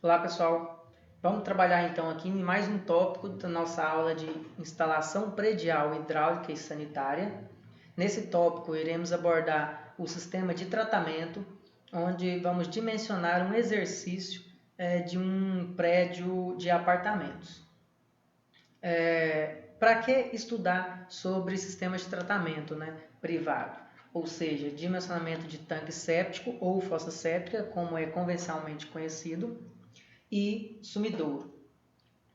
Olá pessoal, vamos trabalhar então aqui em mais um tópico da nossa aula de instalação predial hidráulica e sanitária. Nesse tópico iremos abordar o sistema de tratamento, onde vamos dimensionar um exercício de um prédio de apartamentos. Para que estudar sobre sistemas de tratamento privado? Ou seja, dimensionamento de tanque séptico ou fossa séptica, como é convencionalmente conhecido, e sumidouro.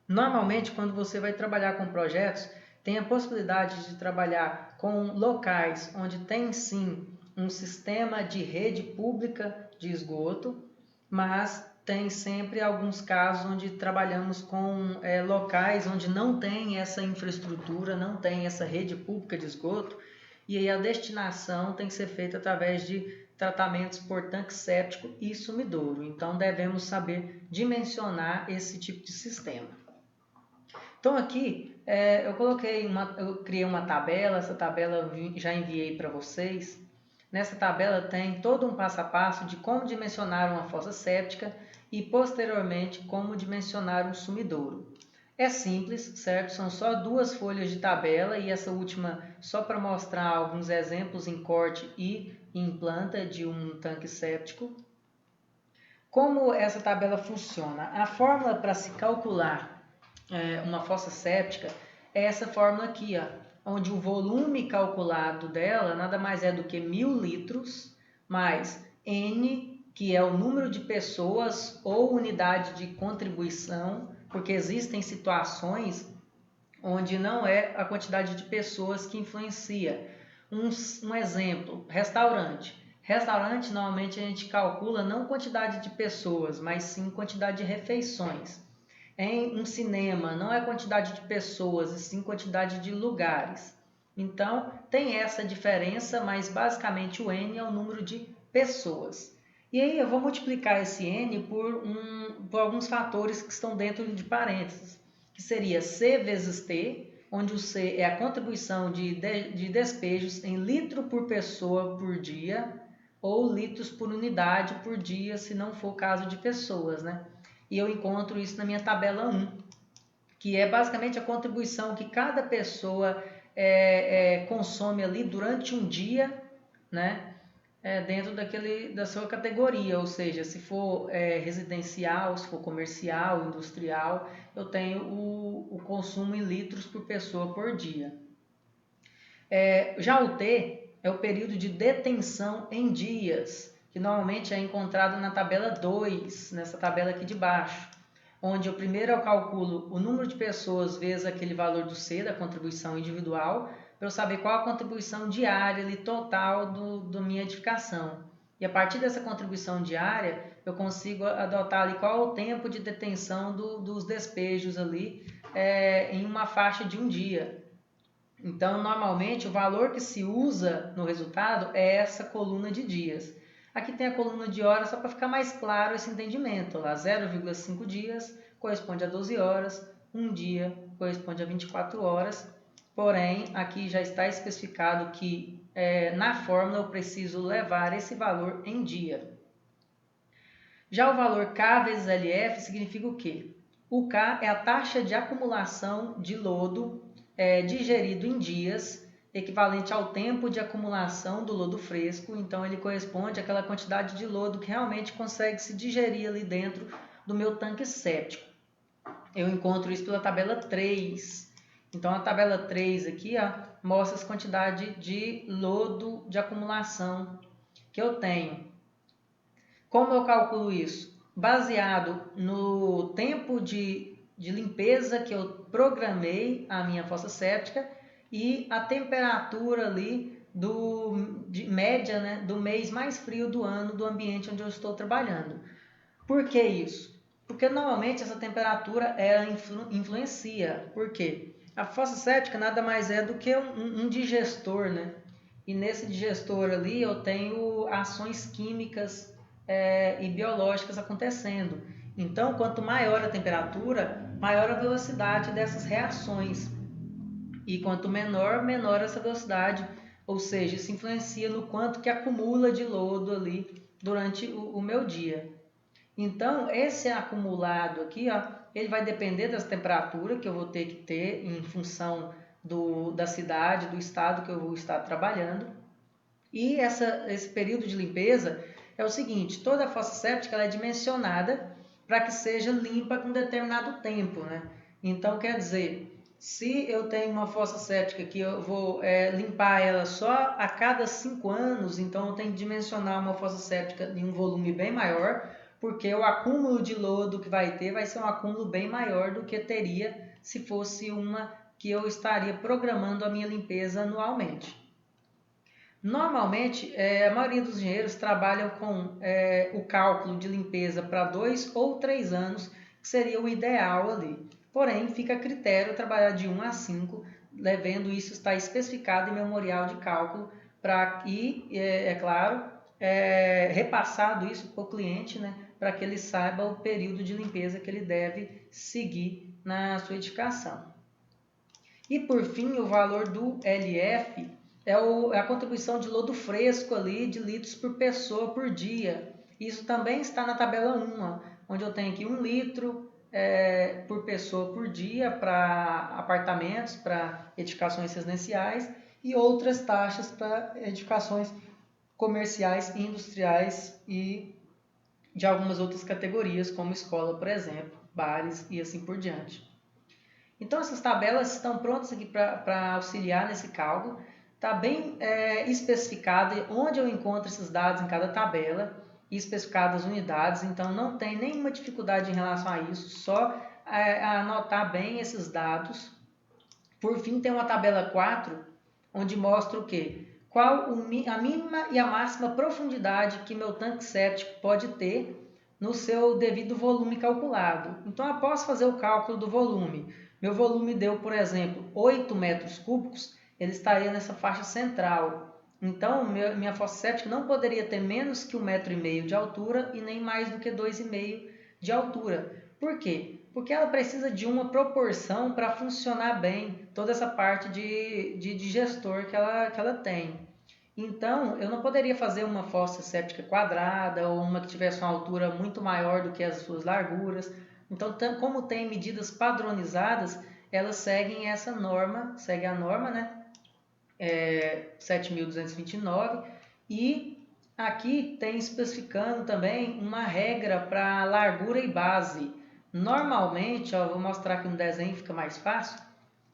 Normalmente, quando você vai trabalhar com projetos, tem a possibilidade de trabalhar com locais onde tem sim um sistema de rede pública de esgoto, mas tem sempre alguns casos onde trabalhamos com locais onde não tem essa infraestrutura, não tem essa rede pública de esgoto, e aí a destinação tem que ser feita através de tratamentos por tanque séptico e sumidouro. Então devemos saber dimensionar esse tipo de sistema. Então aqui eu criei uma tabela, essa tabela eu já enviei para vocês. Nessa tabela tem todo um passo a passo de como dimensionar uma fossa séptica e posteriormente como dimensionar um sumidouro. É simples, certo? São só duas folhas de tabela e essa última só para mostrar alguns exemplos em corte e em planta de um tanque séptico. Como essa tabela funciona? A fórmula para se calcular uma fossa séptica é essa fórmula aqui, ó, onde o volume calculado dela nada mais é do que 1.000 litros mais N, que é o número de pessoas ou unidade de contribuição, porque existem situações onde não é a quantidade de pessoas que influencia. Um exemplo, restaurante. Restaurante, normalmente a gente calcula não quantidade de pessoas, mas sim quantidade de refeições. Em um cinema, não é quantidade de pessoas, e sim quantidade de lugares. Então, tem essa diferença, mas basicamente o N é o número de pessoas. E aí eu vou multiplicar esse N por alguns fatores que estão dentro de parênteses, que seria C vezes T, onde o C é a contribuição de despejos em litro por pessoa por dia, ou litros por unidade por dia, se não for caso de pessoas, né? E eu encontro isso na minha tabela 1, que é basicamente a contribuição que cada pessoa consome ali durante um dia, né? Dentro da sua categoria, ou seja, se for residencial, se for comercial, industrial, eu tenho o consumo em litros por pessoa por dia. Já o T é o período de detenção em dias, que normalmente é encontrado na tabela 2, nessa tabela aqui de baixo, onde eu primeiro calculo o número de pessoas vezes aquele valor do C, da contribuição individual, para eu saber qual a contribuição diária ali, total da minha edificação. E a partir dessa contribuição diária, eu consigo adotar ali qual é o tempo de detenção dos despejos ali em uma faixa de um dia. Então, normalmente, o valor que se usa no resultado é essa coluna de dias. Aqui tem a coluna de horas, só para ficar mais claro esse entendimento. Lá, 0,5 dias corresponde a 12 horas, um dia corresponde a 24 horas. Porém, aqui já está especificado que na fórmula eu preciso levar esse valor em dia. Já o valor K vezes LF significa o quê? O K é a taxa de acumulação de lodo digerido em dias, equivalente ao tempo de acumulação do lodo fresco. Então, ele corresponde àquela quantidade de lodo que realmente consegue se digerir ali dentro do meu tanque séptico. Eu encontro isso pela tabela 3. Então, a tabela 3 aqui mostra a quantidade de lodo de acumulação que eu tenho. Como eu calculo isso? Baseado no tempo de limpeza que eu programei a minha fossa séptica e a temperatura ali de média, né, do mês mais frio do ano do ambiente onde eu estou trabalhando. Por que isso? Porque normalmente essa temperatura ela influencia. Por quê? A fossa séptica nada mais é do que um digestor, né? E nesse digestor ali eu tenho ações químicas e biológicas acontecendo. Então, quanto maior a temperatura, maior a velocidade dessas reações. E quanto menor, menor essa velocidade. Ou seja, isso influencia no quanto que acumula de lodo ali durante o meu dia. Então, esse acumulado aqui, ó, ele vai depender das temperaturas que eu vou ter que ter em função da cidade, do estado que eu vou estar trabalhando. E esse período de limpeza é o seguinte, toda a fossa séptica ela é dimensionada para que seja limpa com determinado tempo, né? Então, quer dizer, se eu tenho uma fossa séptica que eu vou limpar ela só a cada 5 anos, então eu tenho que dimensionar uma fossa séptica em um volume bem maior, porque o acúmulo de lodo que vai ter vai ser um acúmulo bem maior do que teria se fosse uma que eu estaria programando a minha limpeza anualmente. Normalmente, a maioria dos engenheiros trabalham com o cálculo de limpeza para 2 ou 3 anos, que seria o ideal ali. Porém, fica a critério trabalhar de 1 a 5, devendo isso estar especificado em memorial de cálculo, claro, repassado isso para o cliente, né, para que ele saiba o período de limpeza que ele deve seguir na sua edificação. E por fim, o valor do LF é a contribuição de lodo fresco ali de litros por pessoa por dia. Isso também está na tabela 1, onde eu tenho aqui 1 litro por pessoa por dia para apartamentos, para edificações residenciais e outras taxas para edificações comerciais, industriais e de algumas outras categorias, como escola, por exemplo, bares e assim por diante. Então, essas tabelas estão prontas aqui para auxiliar nesse cálculo. Está bem especificado onde eu encontro esses dados em cada tabela e especificadas as unidades. Então, não tem nenhuma dificuldade em relação a isso, só anotar bem esses dados. Por fim, tem uma tabela 4, onde mostra o quê? Qual a mínima e a máxima profundidade que meu tanque séptico pode ter no seu devido volume calculado. Então, após fazer o cálculo do volume, meu volume deu, por exemplo, 8 metros cúbicos, ele estaria nessa faixa central. Então, minha fossa séptica não poderia ter menos que 1,5 metro de altura e nem mais do que 2,5 de altura. Por quê? Porque ela precisa de uma proporção para funcionar bem toda essa parte de digestor que ela tem. Então, eu não poderia fazer uma fossa séptica quadrada ou uma que tivesse uma altura muito maior do que as suas larguras. Então, como tem medidas padronizadas, elas seguem essa norma, segue a norma, né? 7.229, e aqui tem especificando também uma regra para largura e base. Normalmente, ó, vou mostrar aqui no desenho, fica mais fácil.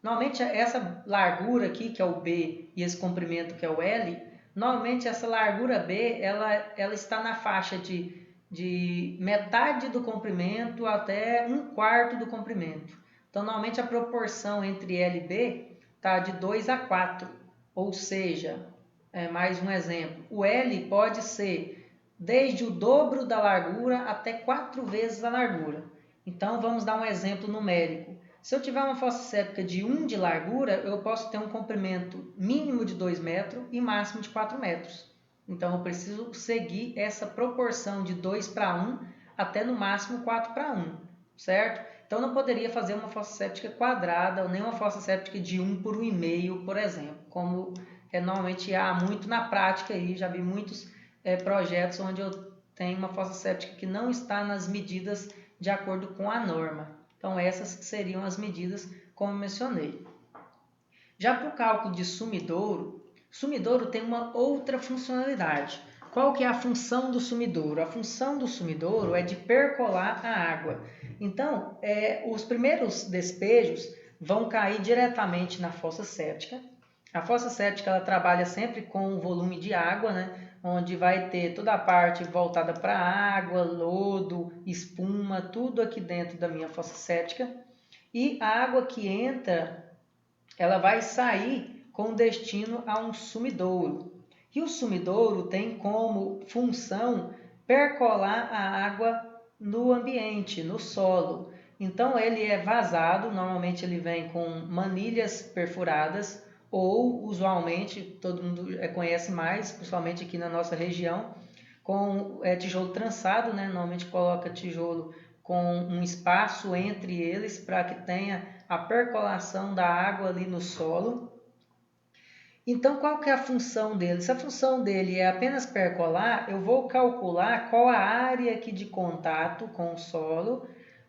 Normalmente essa largura aqui, que é o B, e esse comprimento que é o L, normalmente essa largura B, ela está na faixa de metade do comprimento até 1/4 do comprimento. Então, normalmente a proporção entre L e B está de 2 a 4, ou seja, mais um exemplo, o L pode ser desde o dobro da largura até 4 vezes a largura. Então, vamos dar um exemplo numérico. Se eu tiver uma fossa séptica de 1 de largura, eu posso ter um comprimento mínimo de 2 metros e máximo de 4 metros. Então, eu preciso seguir essa proporção de 2 para 1 até no máximo 4 para 1, certo? Então, eu não poderia fazer uma fossa séptica quadrada ou nem uma fossa séptica de 1 por 1,5, por exemplo, como normalmente há muito na prática aí, já vi muitos projetos onde eu tenho uma fossa séptica que não está nas medidas de acordo com a norma. Então, essas seriam as medidas como mencionei. Já para o cálculo de sumidouro, sumidouro tem uma outra funcionalidade. Qual que é a função do sumidouro? A função do sumidouro é de percolar a água. Então, os primeiros despejos vão cair diretamente na fossa séptica. A fossa séptica ela trabalha sempre com o volume de água, né? Onde vai ter toda a parte voltada para água, lodo, espuma, tudo aqui dentro da minha fossa séptica. E a água que entra, ela vai sair com destino a um sumidouro. E o sumidouro tem como função percolar a água no ambiente, no solo. Então ele é vazado, normalmente ele vem com manilhas perfuradas, ou usualmente, todo mundo conhece mais, principalmente aqui na nossa região, com tijolo trançado, né? Normalmente coloca tijolo com um espaço entre eles para que tenha a percolação da água ali no solo. Então, qual que é a função dele? Se a função dele é apenas percolar, eu vou calcular qual a área aqui de contato com o solo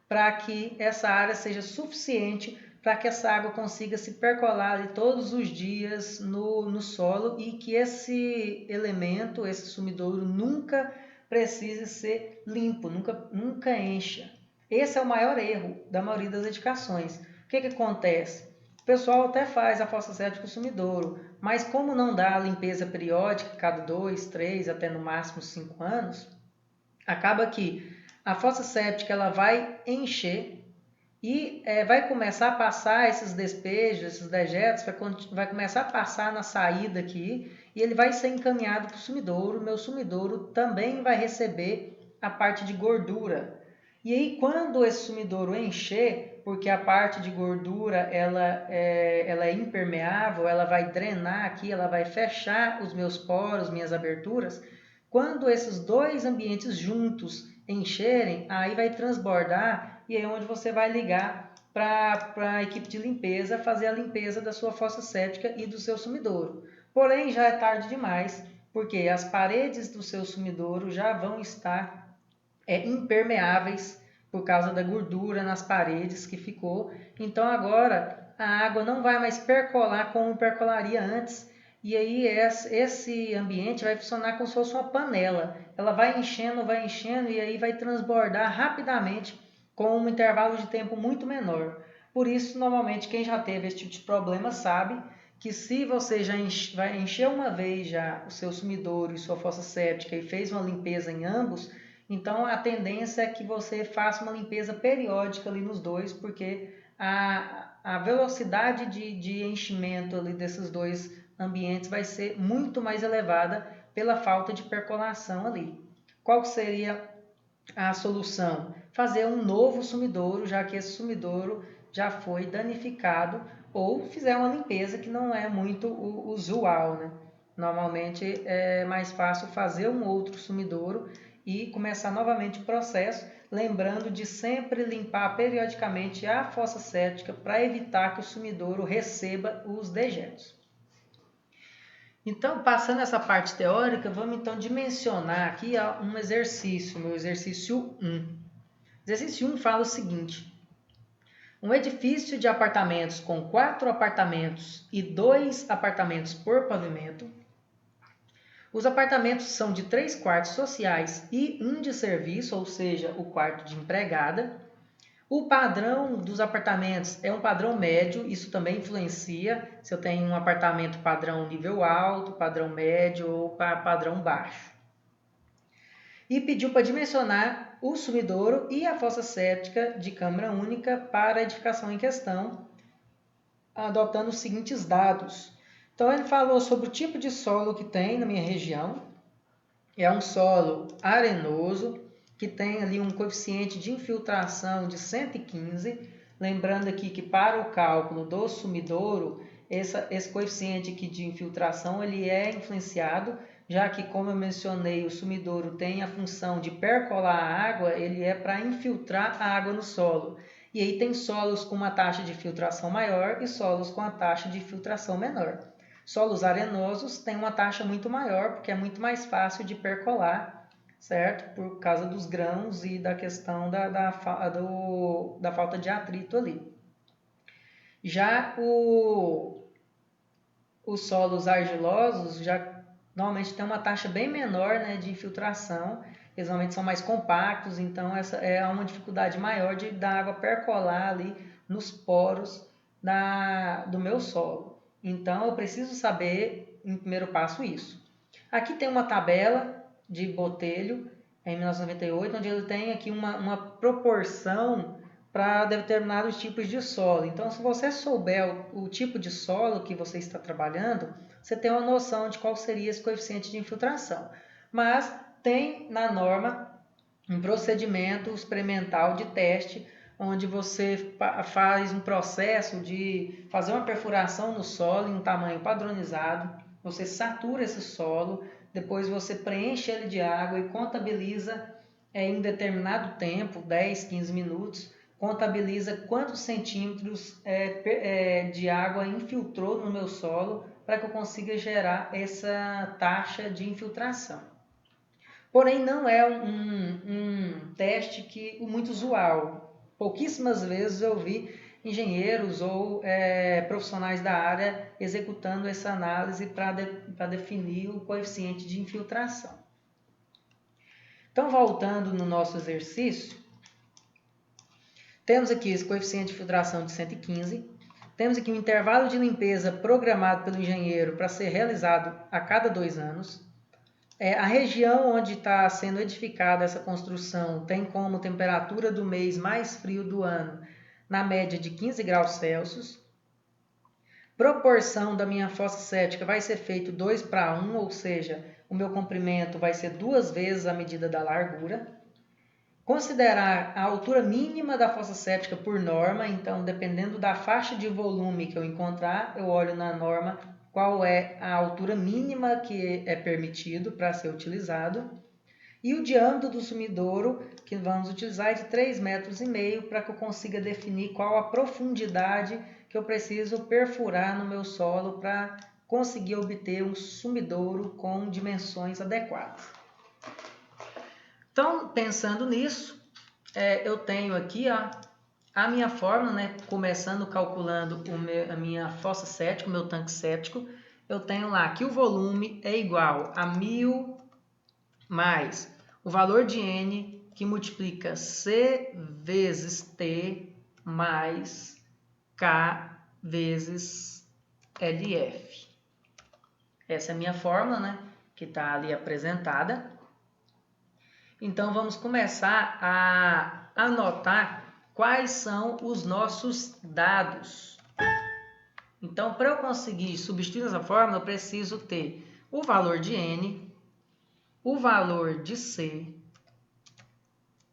para que essa área seja suficiente para que essa água consiga se percolar ali todos os dias no solo e que esse elemento, esse sumidouro, nunca precise ser limpo, nunca encha. Esse é o maior erro da maioria das edificações. O que acontece? O pessoal até faz a fossa séptica com sumidouro, mas como não dá a limpeza periódica cada 2, 3, até no máximo 5 anos, acaba que a fossa séptica ela vai encher e vai começar a passar esses despejos, esses dejetos, vai começar a passar na saída aqui e ele vai ser encaminhado para o sumidouro. Meu sumidouro também vai receber a parte de gordura. E aí quando esse sumidouro encher, porque a parte de gordura ela é impermeável, ela vai drenar aqui, ela vai fechar os meus poros, minhas aberturas. Quando esses dois ambientes juntos encherem, aí vai transbordar e é onde você vai ligar para a equipe de limpeza fazer a limpeza da sua fossa séptica e do seu sumidouro. Porém, já é tarde demais, porque as paredes do seu sumidouro já vão estar impermeáveis por causa da gordura nas paredes que ficou. Então agora a água não vai mais percolar como percolaria antes. E aí esse ambiente vai funcionar como se fosse uma panela. Ela vai enchendo e aí vai transbordar rapidamente com um intervalo de tempo muito menor. Por isso, normalmente, quem já teve esse tipo de problema sabe que se você já vai encher uma vez já o seu sumidouro e sua fossa séptica e fez uma limpeza em ambos, então a tendência é que você faça uma limpeza periódica ali nos dois, porque a velocidade de enchimento ali desses dois ambientes vai ser muito mais elevada pela falta de percolação ali. Qual seria a solução? Fazer um novo sumidouro, já que esse sumidouro já foi danificado, ou fizer uma limpeza que não é muito usual, né? Normalmente é mais fácil fazer um outro sumidouro e começar novamente o processo, lembrando de sempre limpar periodicamente a fossa séptica para evitar que o sumidouro receba os dejetos. Então, passando essa parte teórica, vamos então dimensionar aqui um exercício, meu exercício 1. Exercício 1 fala o seguinte: um edifício de apartamentos com 4 apartamentos e 2 apartamentos por pavimento. Os apartamentos são de 3 quartos sociais e 1 de serviço, ou seja, o quarto de empregada. O padrão dos apartamentos é um padrão médio, isso também influencia se eu tenho um apartamento padrão nível alto, padrão médio ou padrão baixo. E pediu para dimensionar o sumidouro e a fossa séptica de câmara única para a edificação em questão, adotando os seguintes dados. Então ele falou sobre o tipo de solo que tem na minha região. É um solo arenoso, que tem ali um coeficiente de infiltração de 115. Lembrando aqui que para o cálculo do sumidouro, esse coeficiente aqui de infiltração ele é influenciado, já que, como eu mencionei, o sumidouro tem a função de percolar a água, ele é para infiltrar a água no solo. E aí tem solos com uma taxa de filtração maior e solos com a taxa de filtração menor. Solos arenosos têm uma taxa muito maior, porque é muito mais fácil de percolar, certo? Por causa dos grãos e da questão da falta de atrito ali. Já os solos argilosos já normalmente tem uma taxa bem menor, né, de infiltração. Eles normalmente são mais compactos, então essa é uma dificuldade maior da água percolar ali nos poros do meu solo. Então eu preciso saber, em primeiro passo, isso. Aqui tem uma tabela de Botelho, em 1998, onde ele tem aqui uma proporção para determinados tipos de solo. Então, se você souber o tipo de solo que você está trabalhando, você tem uma noção de qual seria esse coeficiente de infiltração. Mas tem na norma um procedimento experimental de teste, onde você faz um processo de fazer uma perfuração no solo em um tamanho padronizado, você satura esse solo, depois você preenche ele de água e contabiliza em determinado tempo, 10, 15 minutos, contabiliza quantos centímetros de água infiltrou no meu solo para que eu consiga gerar essa taxa de infiltração. Porém, não é um teste muito usual. Pouquíssimas vezes eu vi engenheiros ou profissionais da área executando essa análise para definir o coeficiente de infiltração. Então, voltando no nosso exercício, temos aqui esse coeficiente de infiltração de 115, temos aqui um intervalo de limpeza programado pelo engenheiro para ser realizado a cada 2 anos. A região onde está sendo edificada essa construção tem como temperatura do mês mais frio do ano na média de 15 graus Celsius. Proporção da minha fossa séptica vai ser feito 2:1, ou seja, o meu comprimento vai ser 2 vezes a medida da largura. Considerar a altura mínima da fossa séptica por norma, então dependendo da faixa de volume que eu encontrar, eu olho na norma qual é a altura mínima que é permitido para ser utilizado. E o diâmetro do sumidouro que vamos utilizar é de 3,5 metros para que eu consiga definir qual a profundidade que eu preciso perfurar no meu solo para conseguir obter um sumidouro com dimensões adequadas. Então, pensando nisso, eu tenho aqui a minha fórmula, né? Começando calculando a minha fossa séptica, o meu tanque séptico. Eu tenho lá que o volume é igual a 1000 mais o valor de N, que multiplica C vezes T mais K vezes LF. Essa é a minha fórmula, né? Que está ali apresentada. Então, vamos começar a anotar quais são os nossos dados. Então, para eu conseguir substituir essa fórmula, eu preciso ter o valor de N, o valor de C,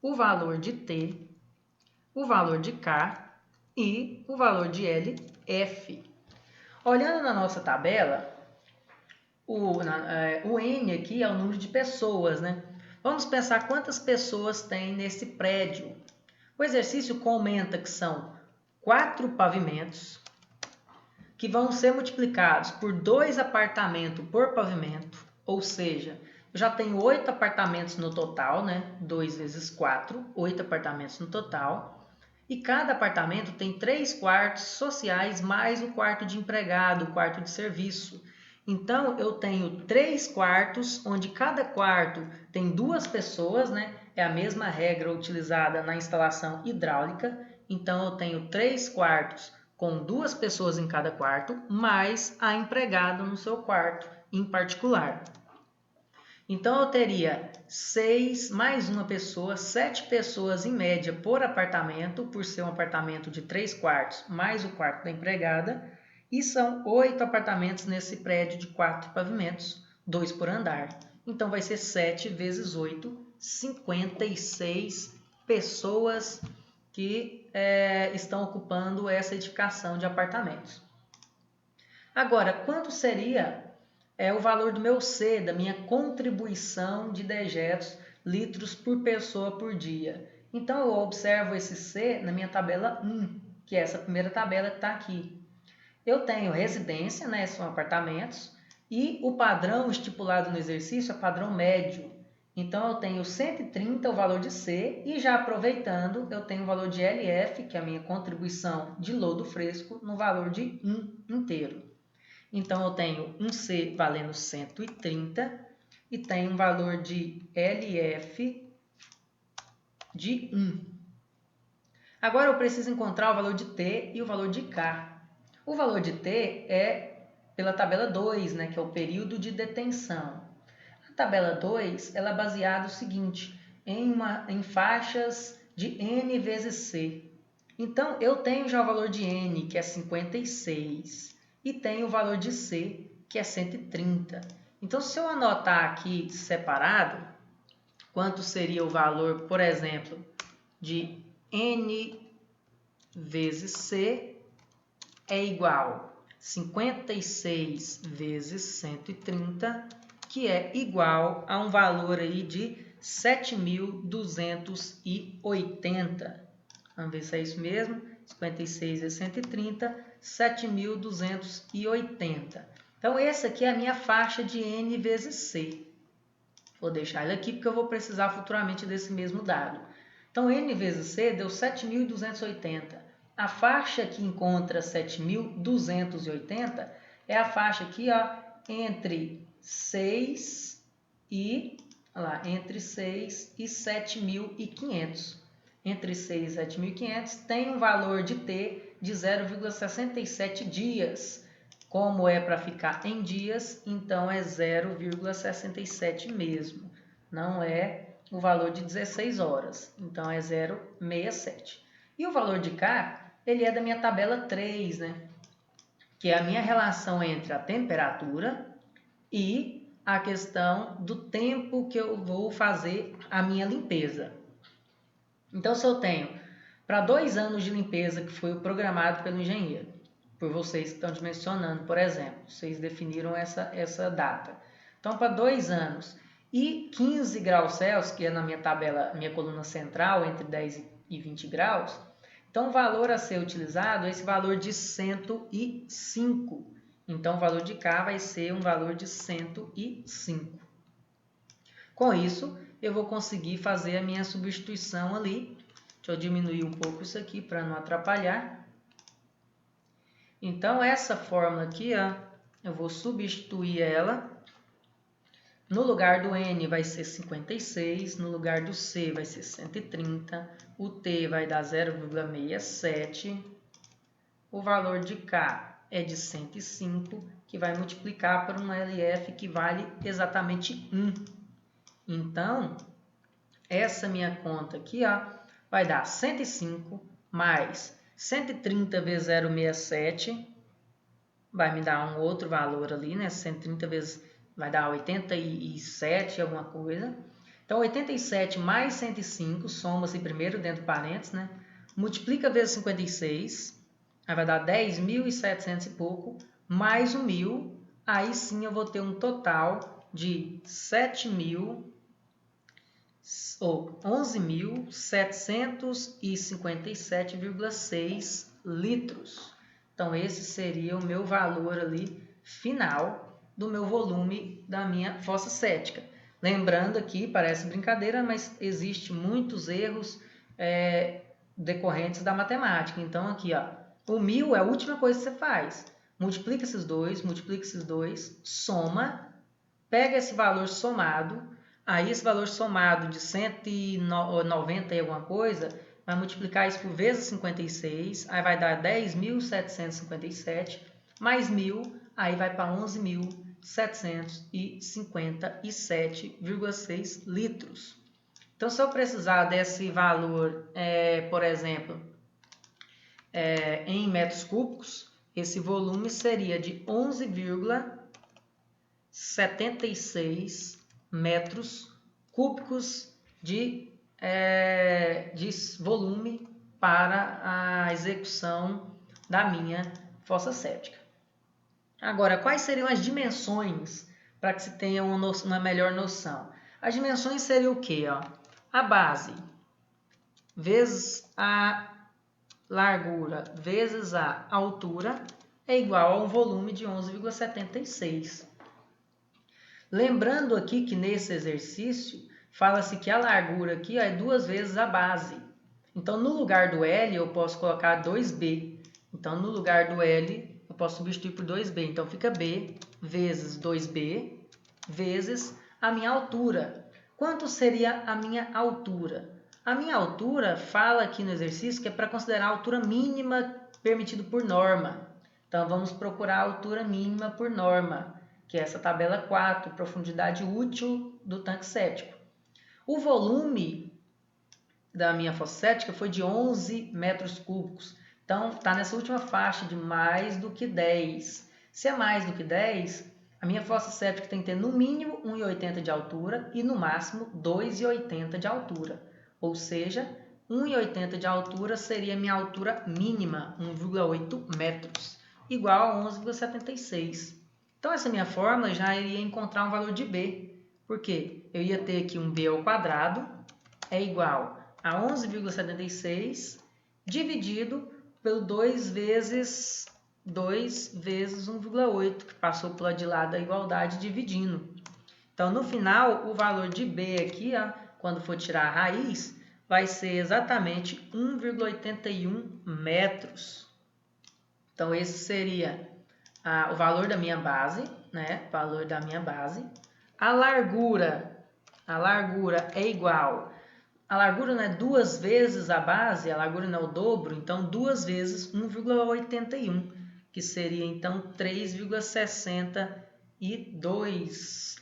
o valor de T, o valor de K e o valor de LF. Olhando na nossa tabela, o N aqui é o número de pessoas, né? Vamos pensar quantas pessoas tem nesse prédio. O exercício comenta que são 4 pavimentos, que vão ser multiplicados por 2 apartamentos por pavimento, ou seja, eu já tenho 8 apartamentos no total, né? 2 vezes 4, 8 apartamentos no total. E cada apartamento tem 3 quartos sociais mais o quarto de empregado, o quarto de serviço. Então, eu tenho 3 quartos, onde cada quarto tem 2 pessoas, né? É a mesma regra utilizada na instalação hidráulica. Então, eu tenho 3 quartos com 2 pessoas em cada quarto, mais a empregada no seu quarto em particular. Então, eu teria 6 mais uma pessoa, 7 pessoas em média por apartamento, por ser um apartamento de 3 quartos, mais o quarto da empregada, e são 8 apartamentos nesse prédio de 4 pavimentos, 2 por andar. Então, vai ser 7 vezes 8, 56 pessoas que estão ocupando essa edificação de apartamentos. Agora, quanto seria o valor do meu C, da minha contribuição de dejetos litros por pessoa por dia? Então, eu observo esse C na minha tabela 1, que é essa primeira tabela que está aqui. Eu tenho residência, né, são apartamentos, e o padrão estipulado no exercício é padrão médio. Então, eu tenho 130, o valor de C, e já aproveitando, eu tenho o valor de LF, que é a minha contribuição de lodo fresco, no valor de 1 inteiro. Então, eu tenho um C valendo 130 e tenho um valor de LF de 1. Agora, eu preciso encontrar o valor de T e o valor de K. O valor de T é pela tabela 2, né, que é o período de detenção. A tabela 2 ela é baseada no seguinte, em faixas de N vezes C. Então, eu tenho já o valor de N, que é 56, e tenho o valor de C, que é 130. Então, se eu anotar aqui separado, quanto seria o valor, por exemplo, de N vezes C é igual a 56 vezes 130, que é igual a um valor aí de 7.280. Vamos ver se é isso mesmo. 56 vezes 130, 7.280. Então, essa aqui é a minha faixa de N vezes C. Vou deixar ele aqui porque eu vou precisar futuramente desse mesmo dado. Então, N vezes C deu 7.280. A faixa que encontra 7.280 é a faixa aqui, ó, entre 6 e 7.500. Entre 6 e 7.500 tem um valor de T de 0,67 dias. Como é para ficar em dias, então é 0,67 mesmo. Não é o valor de 16 horas, então é 0,67. E o valor de K, ele é da minha tabela 3, né? Que é a minha relação entre a temperatura e a questão do tempo que eu vou fazer a minha limpeza. Então, se eu tenho para 2 anos de limpeza, que foi o programado pelo engenheiro, por vocês que estão dimensionando, por exemplo, vocês definiram essa data. Então, para 2 anos e 15 graus Celsius, que é na minha tabela, minha coluna central, entre 10 e 20 graus, então o valor a ser utilizado é esse valor de 105. Então, o valor de K vai ser um valor de 105. Com isso, eu vou conseguir fazer a minha substituição ali. Deixa eu diminuir um pouco isso aqui para não atrapalhar. Então, essa fórmula aqui, ó, eu vou substituir ela. No lugar do N vai ser 56, no lugar do C vai ser 130, o T vai dar 0,67, o valor de K é de 105, que vai multiplicar por um LF que vale exatamente 1. Então, essa minha conta aqui, ó, vai dar 105 mais 130 vezes 0,67, vai me dar um outro valor ali, né? 130 vezes vai dar 87, alguma coisa. Então, 87 mais 105, soma-se primeiro dentro de parênteses, né? Multiplica vezes 56, aí vai dar 10.700 e pouco, mais 1.000, aí sim eu vou ter um total de 11.757,6 litros. Então, esse seria o meu valor ali final do meu volume da minha fossa cética. Lembrando aqui, parece brincadeira, mas existe muitos erros decorrentes da matemática. Então, aqui, ó, o 1.000 é a última coisa que você faz. Multiplica esses dois, soma, pega esse valor somado, aí esse valor somado de 190 e alguma coisa, vai multiplicar isso por vezes 56, aí vai dar 10.757, mais 1.000, aí vai para 11.757,6 litros. Então, se eu precisar desse valor, por exemplo, em metros cúbicos, esse volume seria de 11,76 metros cúbicos de volume para a execução da minha fossa séptica. Agora, quais seriam as dimensões para que se tenha uma melhor noção? As dimensões seriam o quê? Ó? A base vezes a largura vezes a altura é igual a um volume de 11,76. Lembrando aqui que nesse exercício fala-se que a largura aqui é 2 vezes a base. Então, no lugar do L, eu posso colocar 2B. Então, no lugar do L, eu posso substituir por 2B. Então, fica B vezes 2B vezes a minha altura. Quanto seria a minha altura? A minha altura fala aqui no exercício que é para considerar a altura mínima permitida por norma. Então, vamos procurar a altura mínima por norma, que é essa tabela 4, profundidade útil do tanque séptico. O volume da minha fossa séptica foi de 11 metros cúbicos. Então, está nessa última faixa de mais do que 10. Se é mais do que 10, a minha fossa séptica tem que ter no mínimo 1,80 de altura e no máximo 2,80 de altura. Ou seja, 1,80 de altura seria a minha altura mínima, 1,8 metros, igual a 11,76. Então, essa minha fórmula já iria encontrar um valor de B, porque eu ia ter aqui um B ao quadrado é igual a 11,76 dividido pelo 2 vezes 2 vezes 1,8, que passou para o lado de lá da igualdade dividindo. Então, no final, o valor de B aqui, ó, quando for tirar a raiz, vai ser exatamente 1,81 metros. Então, esse seria o valor da minha base, né? Valor da minha base. A largura é igual. A largura não é 2 vezes a base, a largura não é o dobro, então 2 vezes 1,81, que seria então 3,62,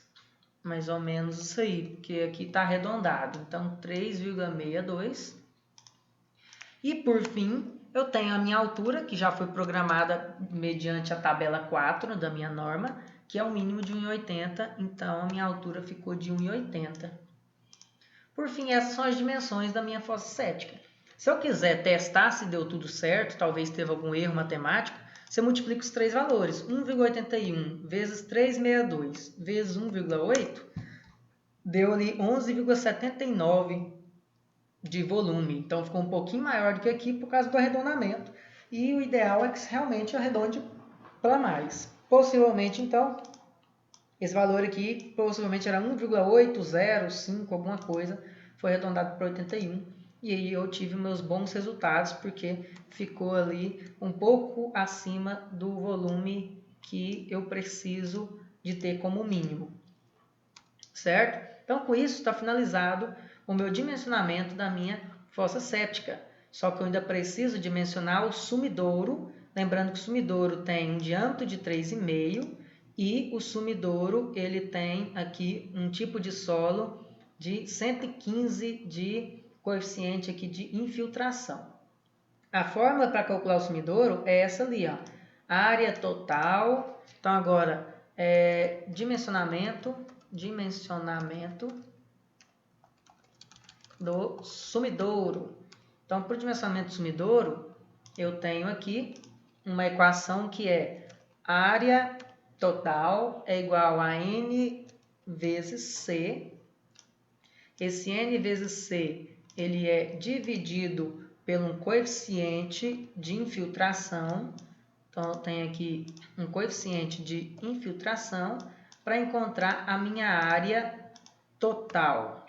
mais ou menos isso aí, porque aqui está arredondado, então 3,62. E por fim, eu tenho a minha altura, que já foi programada mediante a tabela 4 da minha norma, que é o mínimo de 1,80, então a minha altura ficou de 1,80. Por fim, essas são as dimensões da minha fossa séptica. Se eu quiser testar se deu tudo certo, talvez teve algum erro matemático, você multiplica os três valores. 1,81 vezes 3,62 vezes 1,8 deu ali 11,79 de volume. Então ficou um pouquinho maior do que aqui por causa do arredondamento. E o ideal é que realmente arredonde para mais. Possivelmente, então, esse valor aqui possivelmente era 1,805, alguma coisa, foi arredondado para 81. E aí eu tive meus bons resultados, porque ficou ali um pouco acima do volume que eu preciso de ter como mínimo. Certo? Então, com isso, está finalizado o meu dimensionamento da minha fossa séptica. Só que eu ainda preciso dimensionar o sumidouro. Lembrando que o sumidouro tem um diâmetro de 3,5 e o sumidouro ele tem aqui um tipo de solo de 115 de coeficiente aqui de infiltração. A fórmula para calcular o sumidouro é essa ali, ó. Área total. Então agora dimensionamento do sumidouro. Então, para o dimensionamento do sumidouro, eu tenho aqui uma equação que é área total é igual a N vezes C. Esse N vezes C ele é dividido pelo um coeficiente de infiltração. Então, eu tenho aqui um coeficiente de infiltração para encontrar a minha área total.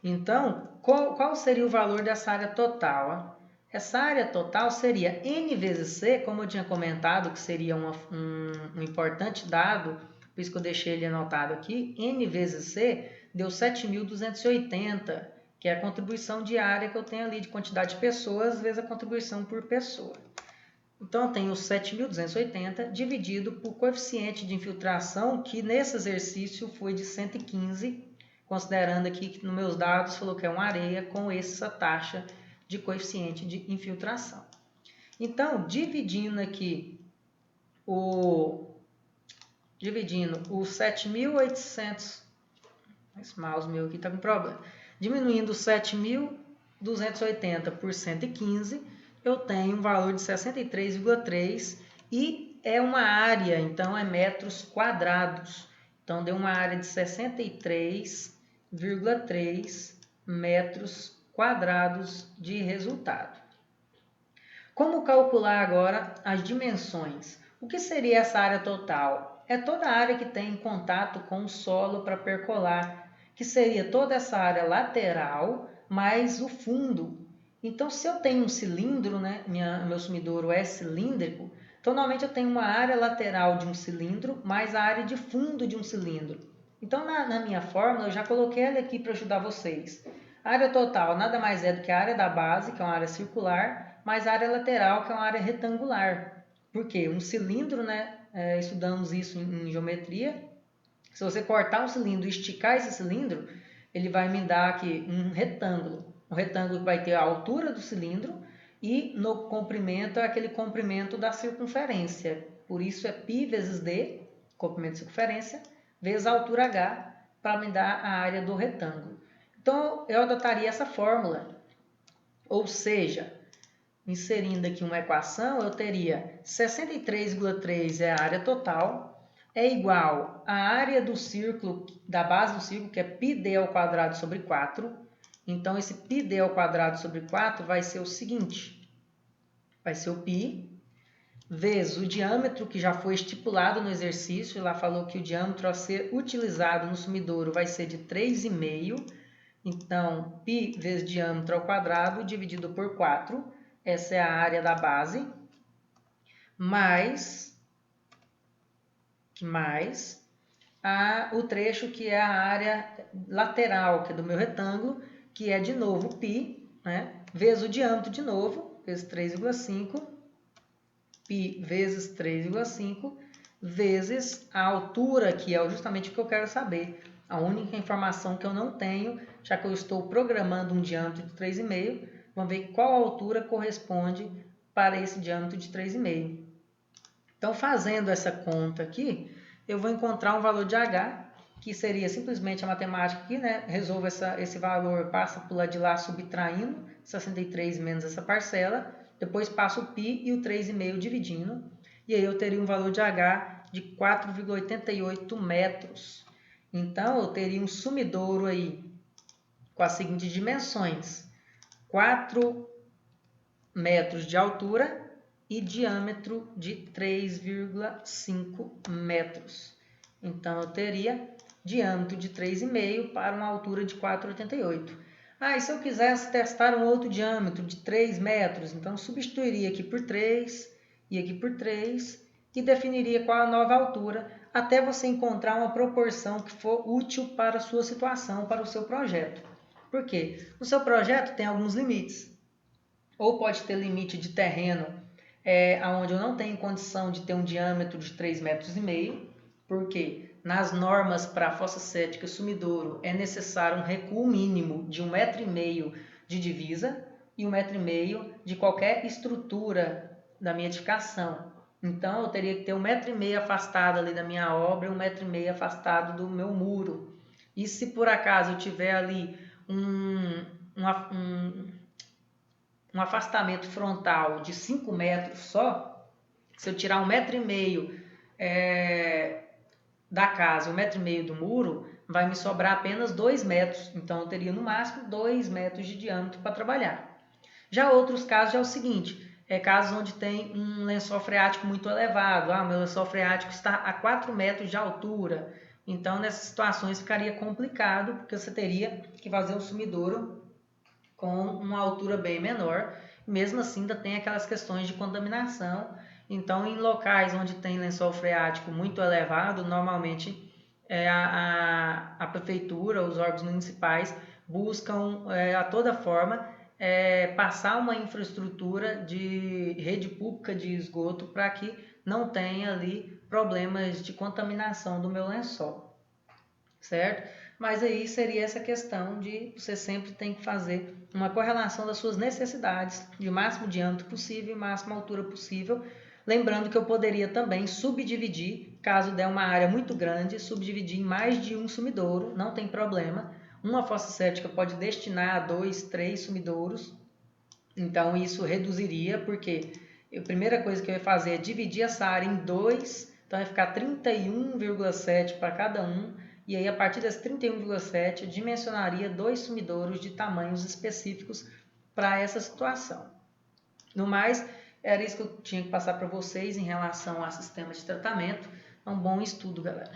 Então, qual seria o valor dessa área total? Essa área total seria N vezes C, como eu tinha comentado, que seria um importante dado, por isso que eu deixei ele anotado aqui. N vezes C deu 7.280, que é a contribuição diária que eu tenho ali de quantidade de pessoas vezes a contribuição por pessoa. Então, eu tenho 7.280 dividido por coeficiente de infiltração, que nesse exercício foi de 115, considerando aqui que nos meus dados falou que é uma areia com essa taxa de coeficiente de infiltração. Então, dividindo os 7.800, esse mouse meu aqui está com problema, diminuindo 7.280 por 115, eu tenho um valor de 63,3 e é uma área, então é metros quadrados. Então, deu uma área de 63,3 metros quadrados de resultado. Como calcular agora as dimensões? O que seria essa área total? É toda a área que tem contato com o solo para percolar, que seria toda essa área lateral mais o fundo. Então, se eu tenho um cilindro, né, meu sumidouro é cilíndrico, então normalmente eu tenho uma área lateral de um cilindro mais a área de fundo de um cilindro. Então, na minha fórmula, eu já coloquei ela aqui para ajudar vocês. A área total nada mais é do que a área da base, que é uma área circular, mais a área lateral, que é uma área retangular. Por quê? Um cilindro, né, estudamos isso em geometria. Se você cortar um cilindro e esticar esse cilindro, ele vai me dar aqui um retângulo. O retângulo vai ter a altura do cilindro e no comprimento é aquele comprimento da circunferência. Por isso é π vezes d, comprimento de circunferência, vezes a altura h, para me dar a área do retângulo. Então, eu adotaria essa fórmula. Ou seja, inserindo aqui uma equação, eu teria 63,3 é a área total, é igual à área do círculo, da base do círculo, que é πd ao quadrado sobre 4. Então, esse πd ao quadrado sobre 4 vai ser o seguinte. Vai ser o π vezes o diâmetro que já foi estipulado no exercício. Lá falou que o diâmetro a ser utilizado no sumidouro vai ser de 3,5. Então, π vezes diâmetro ao quadrado dividido por 4. Essa é a área da base. Mais o trecho que é a área lateral, que é do meu retângulo, que é de novo π, né? Vezes o diâmetro de novo, vezes 3,5, π vezes 3,5, vezes a altura, que é justamente o que eu quero saber. A única informação que eu não tenho, já que eu estou programando um diâmetro de 3,5, vamos ver qual altura corresponde para esse diâmetro de 3,5. Então, fazendo essa conta aqui, eu vou encontrar um valor de H, que seria simplesmente a matemática aqui, né? Resolvo esse valor, passa por lá de lá subtraindo 63 menos essa parcela, depois passo o π e o 3,5 dividindo, e aí eu teria um valor de H de 4,88 metros. Então, eu teria um sumidouro aí com as seguintes dimensões: 4 metros de altura e diâmetro de 3,5 metros. Então, eu teria diâmetro de 3,5 para uma altura de 4,88. E se eu quisesse testar um outro diâmetro de 3 metros, então substituiria aqui por 3 e aqui por 3 e definiria qual a nova altura, até você encontrar uma proporção que for útil para a sua situação, para o seu projeto. Por quê? O seu projeto tem alguns limites. Ou pode ter limite de terreno, onde eu não tenho condição de ter um diâmetro de 3,5 metros, porque nas normas para a fossa séptica sumidouro é necessário um recuo mínimo de 1,5 metro de divisa e 1,5 metro de qualquer estrutura da minha edificação. Então, eu teria que ter 1,5 metro afastado ali da minha obra e 1,5 metro afastado do meu muro. E se por acaso eu tiver ali um afastamento frontal de 5 metros só, se eu tirar 1,5 metro da casa, 1,5 metro do muro, vai me sobrar apenas 2 metros. Então, eu teria no máximo 2 metros de diâmetro para trabalhar. Já outros casos é o seguinte, casos onde tem um lençol freático muito elevado. Meu lençol freático está a 4 metros de altura. Então, nessas situações ficaria complicado, porque você teria que fazer um sumidouro com uma altura bem menor. Mesmo assim, ainda tem aquelas questões de contaminação. Então, em locais onde tem lençol freático muito elevado, normalmente a prefeitura, os órgãos municipais buscam a toda forma passar uma infraestrutura de rede pública de esgoto para que não tenha ali problemas de contaminação do meu lençol, certo? Mas aí seria essa questão de você sempre tem que fazer uma correlação das suas necessidades de máximo diâmetro possível e máxima altura possível. Lembrando que eu poderia também subdividir, caso der uma área muito grande, subdividir em mais de um sumidouro, não tem problema. Uma fossa séptica pode destinar a 2, 3 sumidouros, então isso reduziria, porque a primeira coisa que eu ia fazer é dividir essa área em 2, então vai ficar 31,7 para cada um, e aí a partir desse 31,7 eu dimensionaria 2 sumidouros de tamanhos específicos para essa situação. No mais, era isso que eu tinha que passar para vocês em relação ao sistema de tratamento. Um bom estudo, galera.